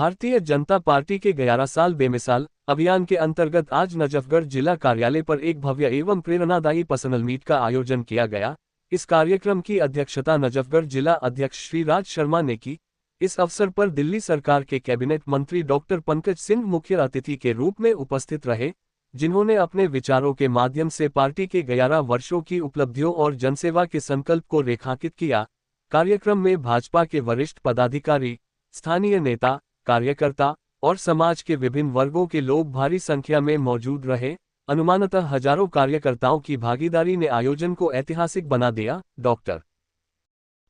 Bharatiya Janata party के 11 साल बेमिसाल अभियान के अंतर्गत आज नजफगढ़ जिला कार्यालय पर एक भव्य एवं प्रेरणादायी पर्सनल मीट का आयोजन किया गया। इस कार्यक्रम की अध्यक्षता नजफगढ़ जिला अध्यक्ष श्री राज शर्मा ने की। इस अवसर पर दिल्ली सरकार के कैबिनेट मंत्री डॉक्टर पंकज सिंह मुख्य अतिथि के रूप में उपस्थित रहे, जिन्होंने अपने विचारों के माध्यम से पार्टी के 11 वर्षों की उपलब्धियों और जनसेवा के संकल्प को रेखांकित किया। कार्यक्रम में भाजपा के वरिष्ठ पदाधिकारी, स्थानीय नेता, कार्यकर्ता और समाज के विभिन्न वर्गों के लोग भारी संख्या में मौजूद रहे। अनुमानतः हजारों कार्यकर्ताओं की भागीदारी ने आयोजन को ऐतिहासिक बना दिया। डॉक्टर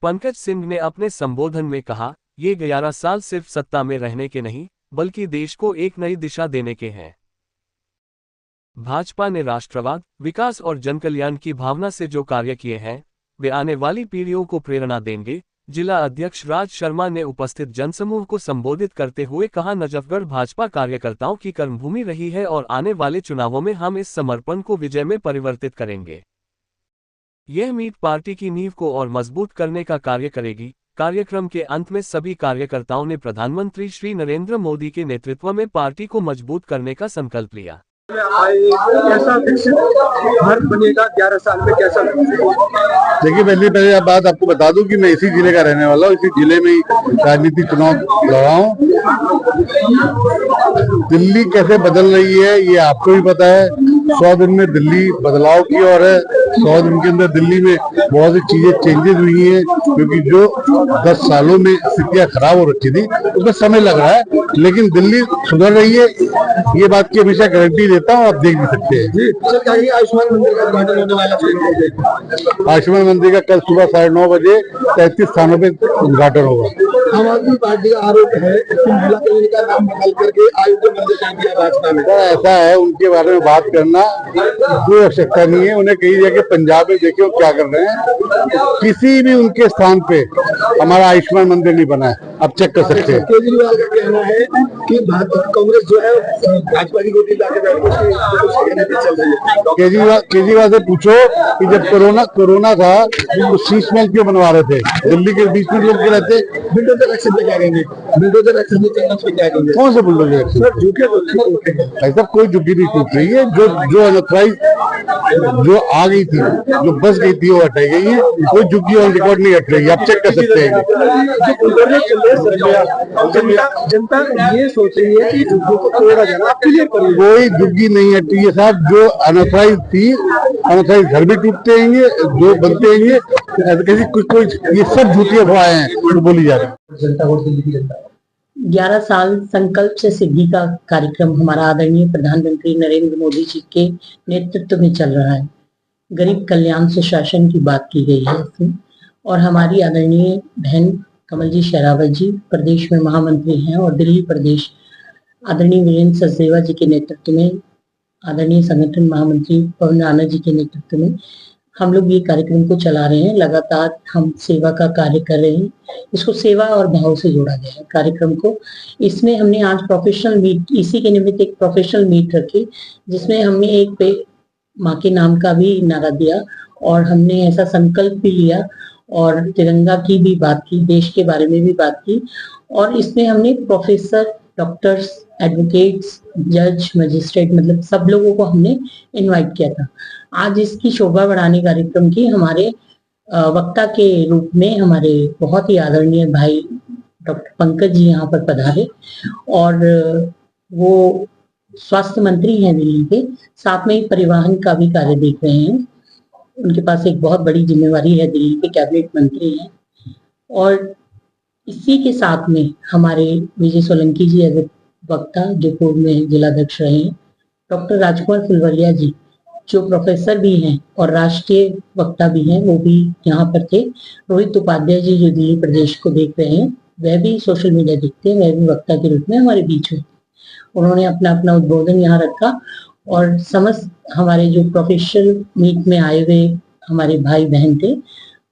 पंकज सिंह ने अपने संबोधन में कहा, ये 11 साल सिर्फ सत्ता में रहने के नहीं, बल्कि देश को एक नई दिशा देने के हैं। भाजपा ने राष्ट्रवाद, विकास और जनकल्याण की भावना से जो कार्य किए हैं, वे आने वाली पीढ़ियों को प्रेरणा देंगे। जिला अध्यक्ष राज शर्मा ने उपस्थित जनसमूह को संबोधित करते हुए कहा, नजफगढ़ भाजपा कार्यकर्ताओं की कर्मभूमि रही है और आने वाले चुनावों में हम इस समर्पण को विजय में परिवर्तित करेंगे। यह मीट पार्टी की नींव को और मजबूत करने का कार्य करेगी। कार्यक्रम के अंत में सभी कार्यकर्ताओं ने प्रधानमंत्री श्री नरेंद्र मोदी के नेतृत्व में पार्टी को मजबूत करने का संकल्प लिया। कैसा विकसित भारत बनेगा 11 साल में, कैसा? देखिए, पहले बात आपको बता दूं कि मैं इसी जिले का रहने वाला हूँ, इसी जिले में ही राजनीतिक चुनाव लड़ा हूँ। दिल्ली कैसे बदल रही है ये आपको भी पता है। 100 दिन में दिल्ली बदलाव की ओर है। 100 दिन के अंदर दिल्ली में बहुत सी चीजें चेंजेस हुई हैं, क्योंकि जो 10 सालों में स्थितियां खराब हो रखी थी उसमें समय लग रहा है, लेकिन दिल्ली सुधर रही है, ये बात की हमेशा गारंटी देता हूँ। आप देख भी सकते हैं। आयुष्मान मंदिर का उद्घाटन होने वाला है। आयुष्मान मंदिर का कल सुबह 9:30 बजे 33 स्थानों पे उद्घाटन होगा। आम आदमी पार्टी का आरोप है कि महिला कल्याण का नाम बदल करके आयुष्मान मंदिर कर दिया भाजपा में। ऐसा है, उनके बारे में बात करना कोई आवश्यकता नहीं है। उन्हें कही जाए कि पंजाब में देखिए क्या कर रहे हैं। किसी भी उनके स्थान पे हमारा आयुष्मान मंदिर नहीं बना है, आप चेक कर सकते हैं। केजरीवाल का कहना है कि कांग्रेस जो है भाजपा की गोदी लाके चल रही है। केजरीवाल से पूछो कि जब कोरोना था तो शीश महल क्यों बनवा रहे थे? दिल्ली के बीच में लोग रहते। बुलडोजर एक्शन पे क्या कहेंगे? बुलडोजर एक्शन पे क्या कहेंगे? कौन से बुलडोजर एक्शन? सर झुके ऐसा कोई झुग्गी नहीं टूट रही है। जो अनऑथराइज जो आ गई थी, जो बस गई थी, वो हटाई गई है। कोई झुग्गी ऑन रिकॉर्ड नहीं हट रही, आप चेक कर सकते हैं। जनता ये सोच रही है कि झुग्गी को तोड़ा जाना, क्लियर करिए। कोई झुग्गी नहीं हटी है साहब। जो अनऑथराइज थी, अनऑथराइज घर भी टूटते हैं, जो बनते हैं, कोई ये सब झूठी अफवाहें हैं जो बोली जा रही है। 11 साल संकल्प से सिद्धि का कार्यक्रम हमारा आदरणीय प्रधानमंत्री नरेंद्र मोदी जी के नेतृत्व में चल रहा है। गरीब कल्याण सुशासन की बात की गई है इसमें, और हमारी आदरणीय बहन कमल जी शेरावत जी प्रदेश में महामंत्री हैं, और दिल्ली प्रदेश आदरणीय वीरेंद्र सचदेवा जी के नेतृत्व में, आदरणीय संगठन महामंत्री पवन राणा जी के नेतृत्व में हम लोग ये कार्यक्रम को चला रहे हैं। लगातार हम सेवा का कार्य कर रहे हैं। इसको सेवा और भाव से जोड़ा गया है कार्यक्रम को। इसमें हमने आज प्रोफेशनल मीट, इसी के निमित्त एक प्रोफेशनल मीट रखी, जिसमें हमने एक पे माँ के नाम का भी नारा दिया, और हमने ऐसा संकल्प भी लिया, और तिरंगा की भी बात की, देश के बारे में भी बात की। और इसमें हमने प्रोफेसर, डॉक्टर्स, एडवोकेट्स, जज, मजिस्ट्रेट, मतलब सब लोगों को हमने इनवाइट किया था। आज इसकी शोभा बढ़ाने कार्यक्रम की हमारे वक्ता के रूप में हमारे बहुत ही आदरणीय भाई डॉक्टर पंकज जी यहाँ पर पधारे, और वो स्वास्थ्य मंत्री हैं दिल्ली के, साथ में ही परिवहन का भी कार्य देख रहे हैं। उनके पास एक बहुत बड़ी जिम्मेवारी है, दिल्ली के कैबिनेट मंत्री हैं। और इसी के साथ में हमारे विजय सोलंकी जी एज ए वक्ता, जो पूर्व में जिलाध्यक्ष रहे हैं, डॉक्टर राजकुमार फुलवरिया जी जो प्रोफेसर भी हैं और राष्ट्रीय वक्ता भी हैं, वो भी यहाँ पर थे। रोहित उपाध्याय जी जो दिल्ली प्रदेश को देख रहे हैं, वह भी सोशल मीडिया देखते हैं, वह भी वक्ता के रूप में हमारे बीच में उन्होंने अपना उद्बोधन यहाँ रखा। और समस्त हमारे जो प्रोफेशनल मीट में आए हुए हमारे भाई बहन थे,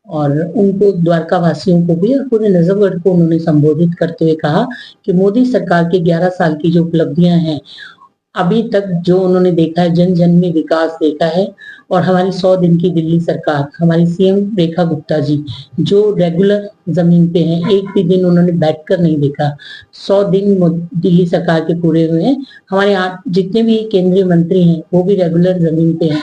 और उनको, द्वारका वासियों को भी और पूरे नजफगढ़ को उन्होंने संबोधित करते हुए कहा कि मोदी सरकार के 11 साल की जो उपलब्धियां हैं, अभी तक जो उन्होंने देखा है, जन जन में विकास देखा है। और हमारी 100 दिन की दिल्ली सरकार, हमारी सीएम रेखा गुप्ता जी जो रेगुलर जमीन पे हैं, एक भी दिन उन्होंने बैठकर नहीं देखा। 100 दिन दिल्ली सरकार के पूरे हुए हैं। हमारे जितने भी केंद्रीय मंत्री हैं वो भी रेगुलर जमीन पे हैं।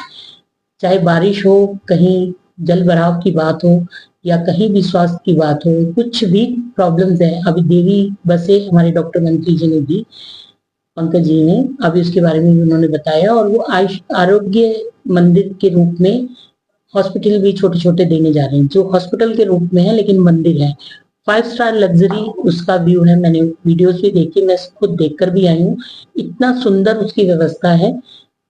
चाहे बारिश हो, कहीं जल भराव की बात हो, या कहीं भी स्वास्थ्य की बात हो, कुछ भी प्रॉब्लम्स है। अभी देवी बसें हमारे डॉक्टर मंत्री जी ने दी, पंकज जी ने, अभी उसके बारे में भी उन्होंने बताया। और वो आरोग्य मंदिर के रूप में हॉस्पिटल भी छोटे छोटे देने जा रहे हैं, जो हॉस्पिटल के रूप में है लेकिन मंदिर है। 5 स्टार लग्जरी उसका व्यू है। मैंने वीडियोस भी देखी, मैं खुद देखकर भी आई हूँ। इतना सुंदर उसकी व्यवस्था है।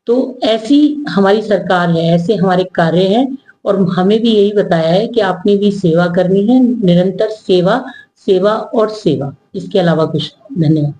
तो ऐसी हमारी सरकार है, ऐसे हमारे कार्य हैं। और हमें भी यही बताया है कि आपने भी सेवा करनी है, निरंतर सेवा, सेवा और सेवा, इसके अलावा कुछ। धन्यवाद।